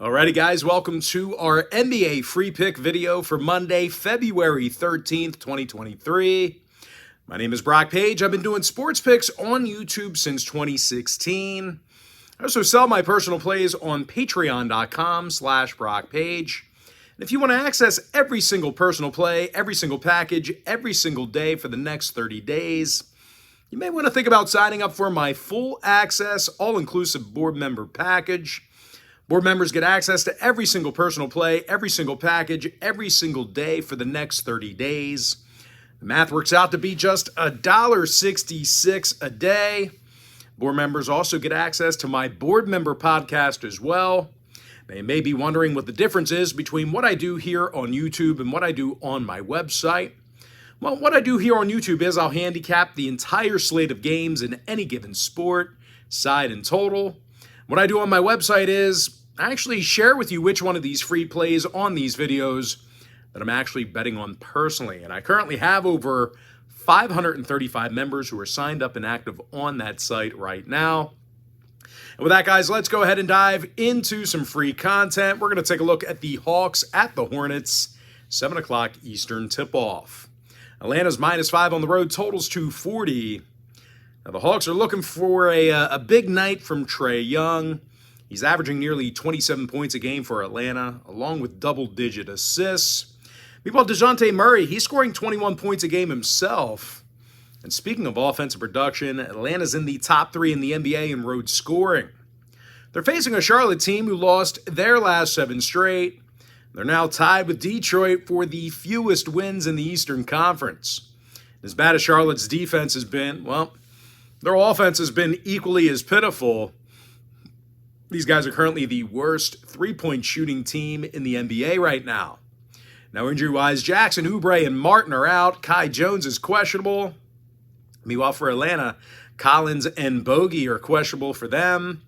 Alrighty guys, welcome to our NBA free pick video for Monday, February 13th, 2023. My name is Brock Page. I've been doing sports picks on YouTube since 2016. I also sell my personal plays on patreon.com/BrockPage. And if you want to access every single personal play, every single package, every single day for the next 30 days, you may want to think about signing up for my full access, all-inclusive board member package. Board members get access to every single personal play, every single package, every single day for the next 30 days. The math works out to be just $1.66 a day. Board members also get access to my board member podcast as well. They may be wondering what the difference is between what I do here on YouTube and what I do on my website. Well, what I do here on YouTube is I'll handicap the entire slate of games in any given sport, side and total. What I do on my website is I actually share with you which one of these free plays on these videos that I'm actually betting on personally. And I currently have over 535 members who are signed up and active on that site right now. And with that, guys, let's go ahead and dive into some free content. We're going to take a look at the Hawks at the Hornets, 7 o'clock Eastern tip-off. Atlanta's -5 on the road, totals 240. Now, the Hawks are looking for a big night from Trae Young. He's averaging nearly 27 points a game for Atlanta, along with double-digit assists. Meanwhile, DeJounte Murray, he's scoring 21 points a game himself. And speaking of offensive production, Atlanta's in the top 3 in the NBA in road scoring. They're facing a Charlotte team who lost their last 7 straight. They're now tied with Detroit for the fewest wins in the Eastern Conference. As bad as Charlotte's defense has been, well, their offense has been equally as pitiful. These guys are currently the worst three-point shooting team in the NBA right now. Now, injury-wise, Jackson, Oubre, and Martin are out. Kai Jones is questionable. Meanwhile, for Atlanta, Collins and Bogey are questionable for them.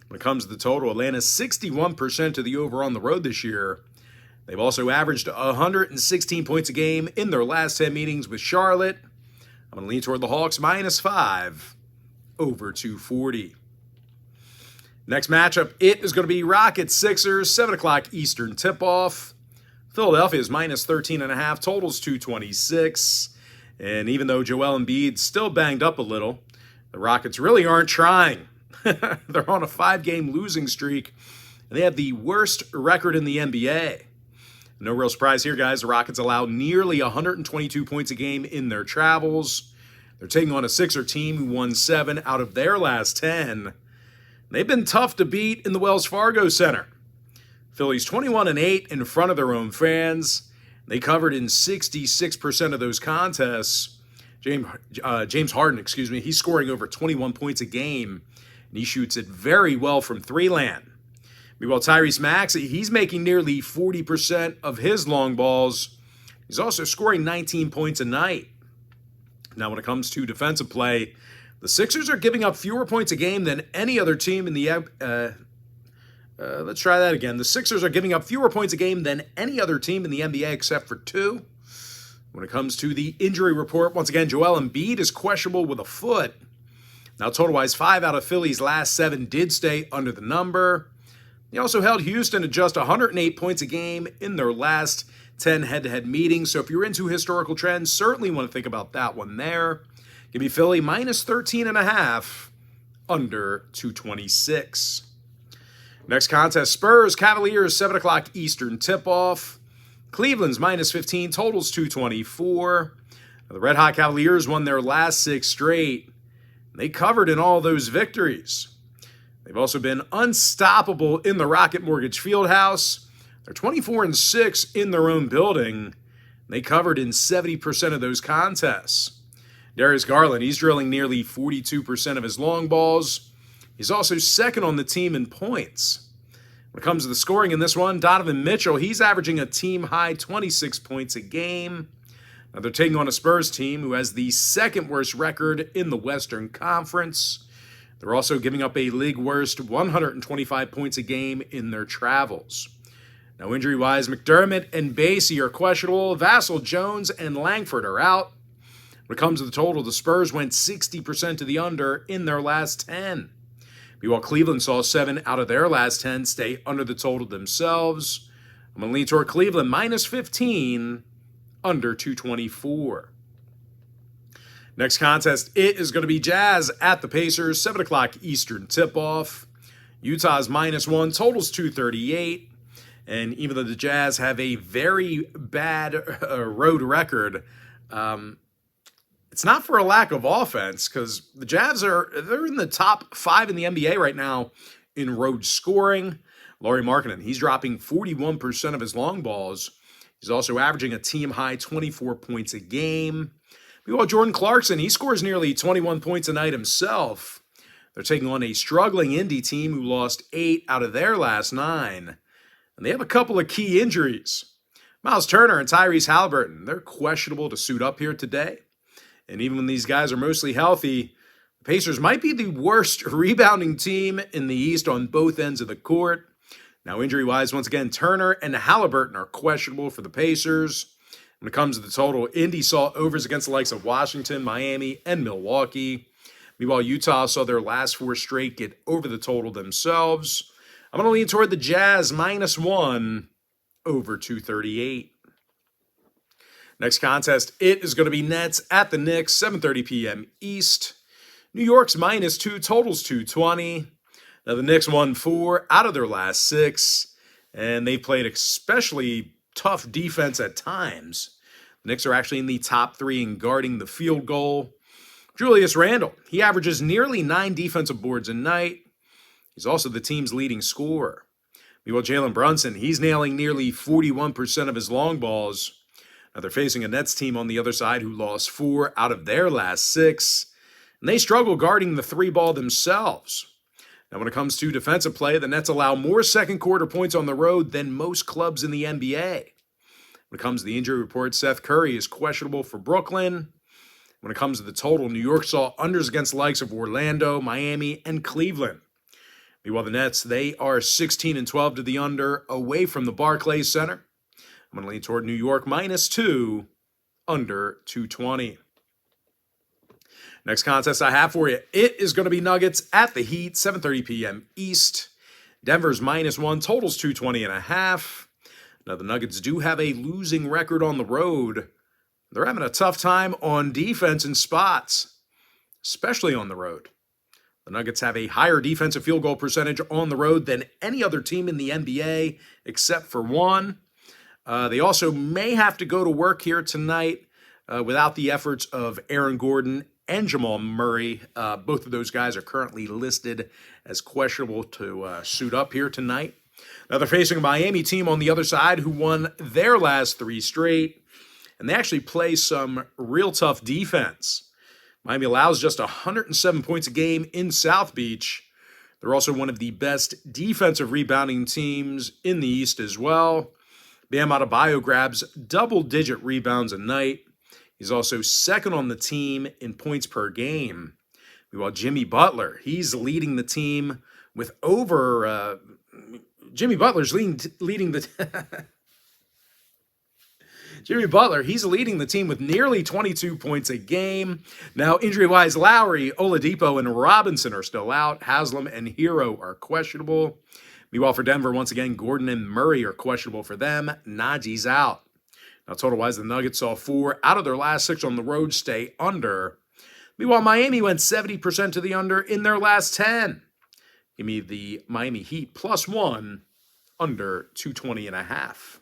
When it comes to the total, Atlanta's 61% of the over on the road this year. They've also averaged 116 points a game in their last 10 meetings with Charlotte. I'm going to lean toward the Hawks -5 over 240. Next matchup, it is going to be Rockets-Sixers, 7 o'clock Eastern tip-off. Philadelphia is -13.5, totals 226. And even though Joel Embiid's still banged up a little, the Rockets really aren't trying. They're on a 5-game losing streak, and they have the worst record in the NBA. No real surprise here, guys. The Rockets allow nearly 122 points a game in their travels. They're taking on a Sixer team who won 7 out of their last 10. They've been tough to beat in the Wells Fargo Center. Philly's 21-8 in front of their own fans. They covered in 66% of those contests. James Harden, he's scoring over 21 points a game, and he shoots it very well from three-land. Meanwhile, Tyrese Maxey, he's making nearly 40% of his long balls. He's also scoring 19 points a night. Now, when it comes to defensive play, the Sixers are giving up fewer points a game than any other team in the let's try that again. The Sixers are giving up fewer points a game than any other team in the NBA except for 2. When it comes to the injury report, once again, Joel Embiid is questionable with a foot. Now, total-wise, 5 out of Philly's last 7 did stay under the number. He also held Houston to just 108 points a game in their last 10 head-to-head meetings. So if you're into historical trends, certainly want to think about that one there. Give me Philly -13.5, under 226. Next contest, Spurs, Cavaliers, 7 o'clock Eastern tip-off. Cleveland's -15, totals 224. The Red Hot Cavaliers won their last 6 straight. They covered in all those victories. They've also been unstoppable in the Rocket Mortgage Fieldhouse. They're 24-6 in their own building. They covered in 70% of those contests. Darius Garland, he's drilling nearly 42% of his long balls. He's also second on the team in points. When it comes to the scoring in this one, Donovan Mitchell, he's averaging a team-high 26 points a game. Now they're taking on a Spurs team who has the second worst record in the Western Conference. They're also giving up a league-worst 125 points a game in their travels. Now, injury-wise, McDermott and Basie are questionable. Vassell, Jones, and Langford are out. When it comes to the total, the Spurs went 60% to the under in their last 10. Meanwhile, Cleveland saw 7 out of their last 10 stay under the total themselves. I'm going to lean toward Cleveland minus 15, under 224. Next contest, it is going to be Jazz at the Pacers, 7 o'clock Eastern tip-off. Utah's -1, totals 238. And even though the Jazz have a very bad road record, it's not for a lack of offense, because the Jazz they're in the top 5 in the NBA right now in road scoring. Lauri Markkanen, he's dropping 41% of his long balls. He's also averaging a team-high 24 points a game. Meanwhile, Jordan Clarkson, he scores nearly 21 points a night himself. They're taking on a struggling Indy team who lost 8 out of their last 9. And they have a couple of key injuries. Miles Turner and Tyrese Halliburton, they're questionable to suit up here today. And even when these guys are mostly healthy, the Pacers might be the worst rebounding team in the East on both ends of the court. Now, injury-wise, once again, Turner and Halliburton are questionable for the Pacers. When it comes to the total, Indy saw overs against the likes of Washington, Miami, and Milwaukee. Meanwhile, Utah saw their last 4 straight get over the total themselves. I'm going to lean toward the Jazz -1, over 238. Next contest, it is going to be Nets at the Knicks, 7:30 p.m. East. New York's -2, totals 220. Now, the Knicks won 4 out of their last 6, and they played especially tough defense at times. The Knicks are actually in the top 3 in guarding the field goal. Julius Randle, he averages nearly 9 defensive boards a night. He's also the team's leading scorer. Meanwhile, Jalen Brunson, he's nailing nearly 41% of his long balls. Now, they're facing a Nets team on the other side who lost 4 out of their last 6, and they struggle guarding the 3-ball themselves. Now, when it comes to defensive play, the Nets allow more second-quarter points on the road than most clubs in the NBA. When it comes to the injury report, Seth Curry is questionable for Brooklyn. When it comes to the total, New York saw unders against the likes of Orlando, Miami, and Cleveland. Meanwhile, the Nets, they are 16-12 to the under away from the Barclays Center. I'm going to lean toward New York -2, under 220. Next contest I have for you, it is going to be Nuggets at the Heat, 7:30 p.m. East. Denver's -1, totals 220.5. Now, the Nuggets do have a losing record on the road. They're having a tough time on defense in spots, especially on the road. The Nuggets have a higher defensive field goal percentage on the road than any other team in the NBA, except for one. They also may have to go to work here tonight without the efforts of Aaron Gordon and Jamal Murray. Both of those guys are currently listed as questionable to suit up here tonight. Now, they're facing a Miami team on the other side who won their last 3 straight, and they actually play some real tough defense. Miami allows just 107 points a game in South Beach. They're also one of the best defensive rebounding teams in the East as well. Bam Adebayo grabs double-digit rebounds a night. He's also second on the team in points per game. Meanwhile, Jimmy Butler, he's leading the team with over... Jimmy Butler's leading the... Jimmy Butler, he's leading the team with nearly 22 points a game. Now, injury-wise, Lowry, Oladipo, and Robinson are still out. Haslam and Hero are questionable. Meanwhile, for Denver, once again, Gordon and Murray are questionable for them. Najee's out. Now, total-wise, the Nuggets saw 4 out of their last 6 on the road stay under. Meanwhile, Miami went 70% to the under in their last 10. Give me the Miami Heat +1, under 220.5.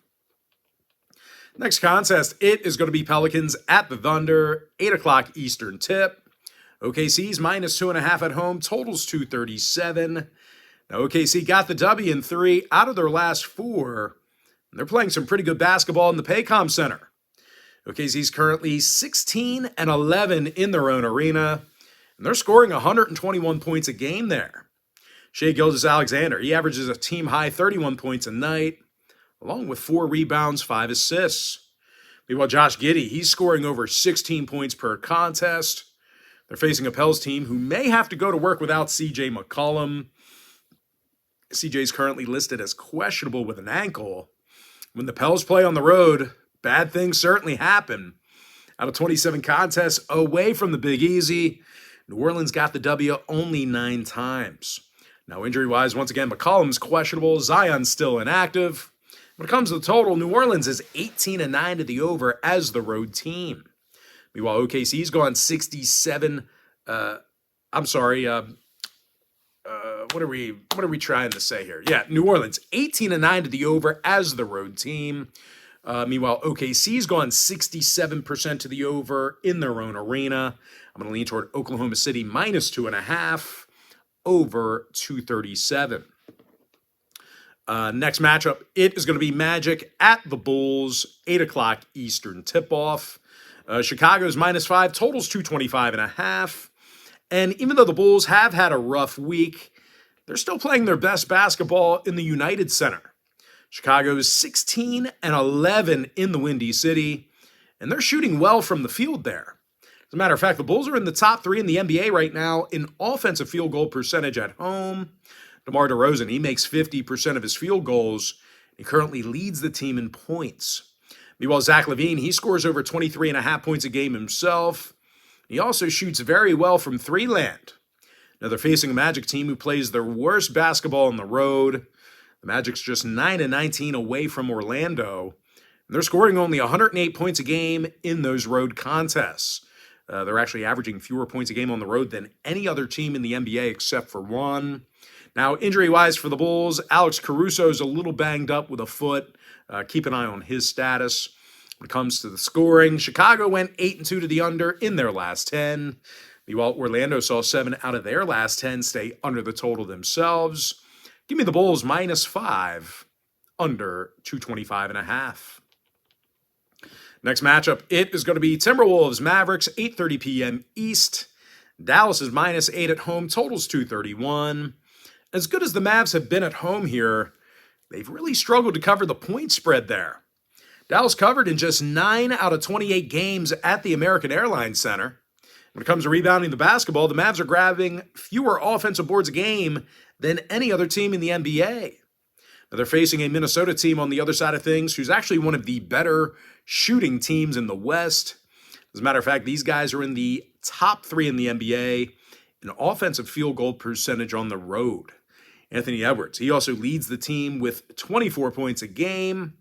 Next contest, it is going to be Pelicans at the Thunder, 8 o'clock Eastern tip. OKC's -2.5 at home, totals 237. Now, OKC got the W in 3 out of their last 4. And they're playing some pretty good basketball in the Paycom Center. OKC's currently 16-11 in their own arena, and they're scoring 121 points a game there. Shai Gilgeous-Alexander, he averages a team-high 31 points a night, along with 4 rebounds, 5 assists. Meanwhile, Josh Giddey, he's scoring over 16 points per contest. They're facing a Pels team who may have to go to work without C.J. McCollum. C.J.'s currently listed as questionable with an ankle. When the Pels play on the road, bad things certainly happen. Out of 27 contests away from the Big Easy, New Orleans got the W only 9 times. Now, injury-wise, once again, McCollum's questionable. Zion's still inactive. When it comes to the total, New Orleans is 18-9 to the over as the road team. Meanwhile, OKC's gone 67. What are we trying to say here? Yeah, New Orleans 18-9 to the over as the road team. Meanwhile, OKC's gone 67% to the over in their own arena. I'm going to lean toward Oklahoma City -2.5 over 237. Next matchup, it is going to be Magic at the Bulls, 8 o'clock Eastern tip-off. Chicago's -5, totals 225.5. And even though the Bulls have had a rough week, they're still playing their best basketball in the United Center. Chicago's 16-11 in the Windy City, and they're shooting well from the field there. As a matter of fact, the Bulls are in the top 3 in the NBA right now in offensive field goal percentage at home. DeMar DeRozan, he makes 50% of his field goals. He currently leads the team in points. Meanwhile, Zach LaVine, he scores over 23.5 points a game himself. He also shoots very well from three-land. Now, they're facing a Magic team who plays their worst basketball on the road. The Magic's just 9-19 away from Orlando. And they're scoring only 108 points a game in those road contests. They're actually averaging fewer points a game on the road than any other team in the NBA except for one. Now, injury-wise for the Bulls, Alex Caruso's a little banged up with a foot. Keep an eye on his status. When it comes to the scoring, Chicago went 8-2 to the under in their last 10. Meanwhile, Orlando saw 7 out of their last 10 stay under the total themselves. Give me the Bulls -5, under 225.5. Next matchup, it is going to be Timberwolves, Mavericks, 8:30 p.m. East. Dallas is -8 at home, totals 231. As good as the Mavs have been at home here, they've really struggled to cover the point spread there. Dallas covered in just 9 out of 28 games at the American Airlines Center. When it comes to rebounding the basketball, the Mavs are grabbing fewer offensive boards a game than any other team in the NBA. Now, they're facing a Minnesota team on the other side of things who's actually one of the better shooting teams in the West. As a matter of fact, these guys are in the top 3 in the NBA in offensive field goal percentage on the road. Anthony Edwards, he also leads the team with 24 points a game.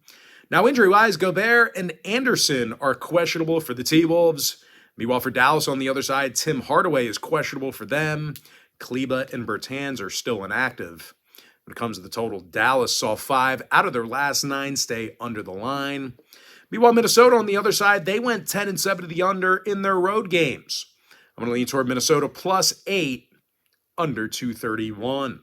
Now, injury-wise, Gobert and Anderson are questionable for the T-Wolves. Meanwhile, for Dallas on the other side, Tim Hardaway is questionable for them. Kleba and Bertans are still inactive. When it comes to the total, Dallas saw 5 out of their last 9 stay under the line. Meanwhile, Minnesota on the other side, they went 10-7 to the under in their road games. I'm going to lean toward Minnesota +8, under 231.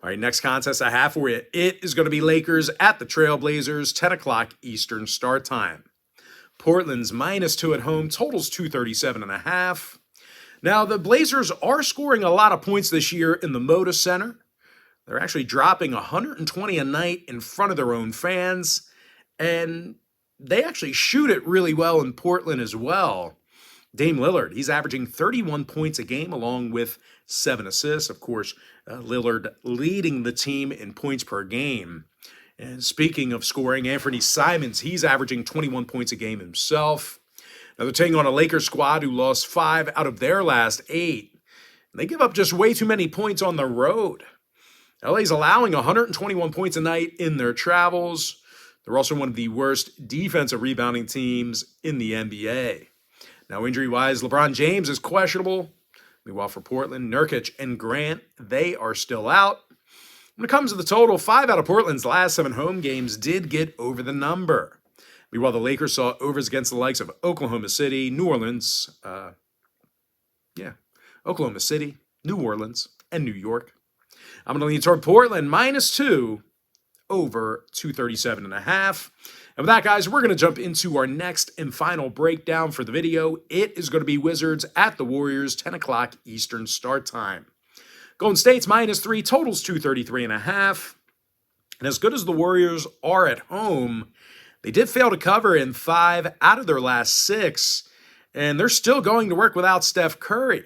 All right, next contest I have for you. It is going to be Lakers at the Trailblazers, 10 o'clock Eastern start time. Portland's -2 at home, totals 237.5. Now, the Blazers are scoring a lot of points this year in the Moda Center. They're actually dropping 120 a night in front of their own fans, and they actually shoot it really well in Portland as well. Dame Lillard, he's averaging 31 points a game along with 7 assists. Of course, Lillard leading the team in points per game. And speaking of scoring, Anthony Simons, he's averaging 21 points a game himself. Now they're taking on a Lakers squad who lost 5 out of their last 8. And they give up just way too many points on the road. LA's allowing 121 points a night in their travels. They're also one of the worst defensive rebounding teams in the NBA. Now, injury-wise, LeBron James is questionable. Meanwhile, for Portland, Nurkic and Grant, they are still out. When it comes to the total, 5 out of Portland's last 7 home games did get over the number. Meanwhile, the Lakers saw overs against the likes of Oklahoma City, New Orleans, Oklahoma City, New Orleans, and New York. I'm going to lean toward Portland, -2, over 237.5. And with that, guys, we're going to jump into our next and final breakdown for the video. It is going to be Wizards at the Warriors, 10 o'clock Eastern start time. Golden State's -3, totals 233.5. And as good as the Warriors are at home, they did fail to cover in 5 out of their last 6, and they're still going to work without Steph Curry.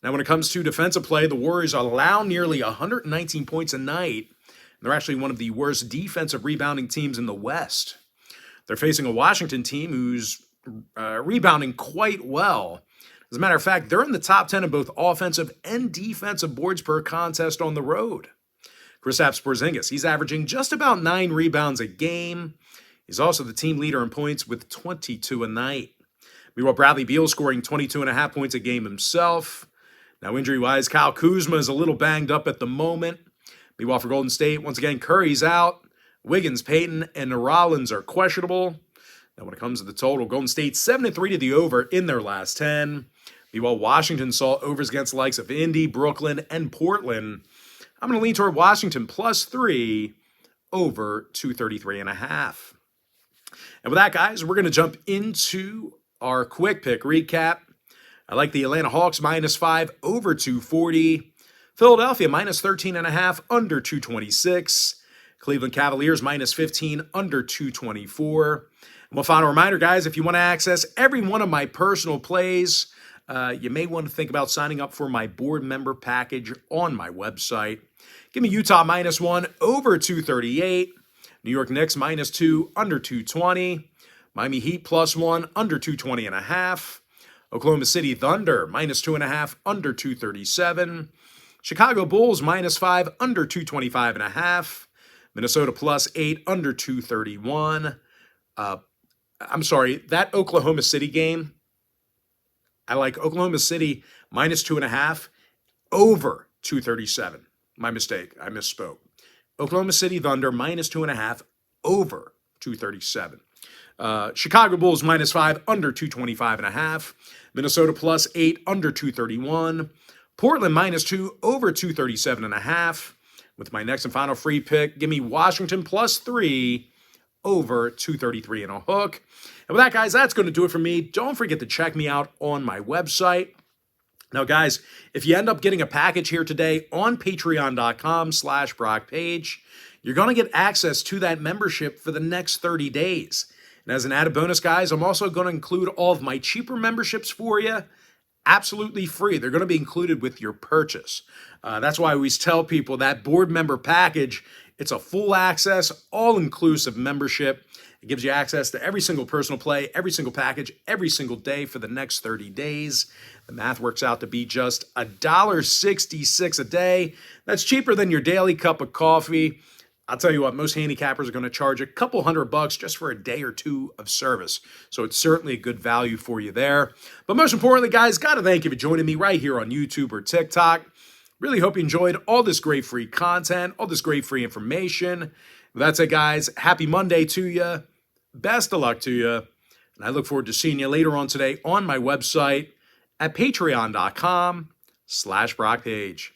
Now, when it comes to defensive play, the Warriors allow nearly 119 points a night. They're actually one of the worst defensive rebounding teams in the West. They're facing a Washington team who's rebounding quite well. As a matter of fact, they're in the top 10 in both offensive and defensive boards per contest on the road. Kristaps Porzingis, he's averaging just about 9 rebounds a game. He's also the team leader in points with 22 a night. Meanwhile, Bradley Beal scoring 22.5 points a game himself. Now, injury-wise, Kyle Kuzma is a little banged up at the moment. Meanwhile, for Golden State, once again, Curry's out. Wiggins, Payton, and Rollins are questionable. Now, when it comes to the total, Golden State 7-3 to the over in their last 10. Meanwhile, Washington saw overs against the likes of Indy, Brooklyn, and Portland. I'm going to lean toward Washington +3 over 233.5. And with that, guys, we're going to jump into our quick pick recap. I like the Atlanta Hawks -5 over 240. Philadelphia -13.5 under 226. Cleveland Cavaliers -15 under 224. And one final reminder, guys, if you want to access every one of my personal plays, you may want to think about signing up for my board member package on my website. Give me Utah -1 over 238. New York Knicks -2 under 220. Miami Heat +1 under 220.5. Oklahoma City Thunder -2.5 under 237. Chicago Bulls -5 under 225.5. Minnesota +8 under 231. I'm sorry, that Oklahoma City game, I like Oklahoma City -2.5 over 237. My mistake, I misspoke. Oklahoma City Thunder -2.5 over 237. Chicago Bulls -5 under 225.5. Minnesota +8 under 231. Portland -2 over 237.5. With my next and final free pick, give me Washington +3 over 233 and a hook. And with that, guys, that's going to do it for me. Don't forget to check me out on my website. Now, guys, if you end up getting a package here today on patreon.com/BrockPage, you're going to get access to that membership for the next 30 days. And as an added bonus, guys, I'm also going to include all of my cheaper memberships for you, absolutely free. They're going to be included with your purchase. That's why I always tell people that board member package, it's a full access, all-inclusive membership. It gives you access to every single personal play, every single package, every single day for the next 30 days. The math works out to be just $1.66 a day. That's cheaper than your daily cup of coffee. I'll tell you what, most handicappers are going to charge a couple $100 just for a day or two of service. So it's certainly a good value for you there. But most importantly, guys, got to thank you for joining me right here on YouTube or TikTok. Really hope you enjoyed all this great free content, all this great free information. That's it, guys. Happy Monday to you. Best of luck to you. And I look forward to seeing you later on today on my website at patreon.com/BrockPage.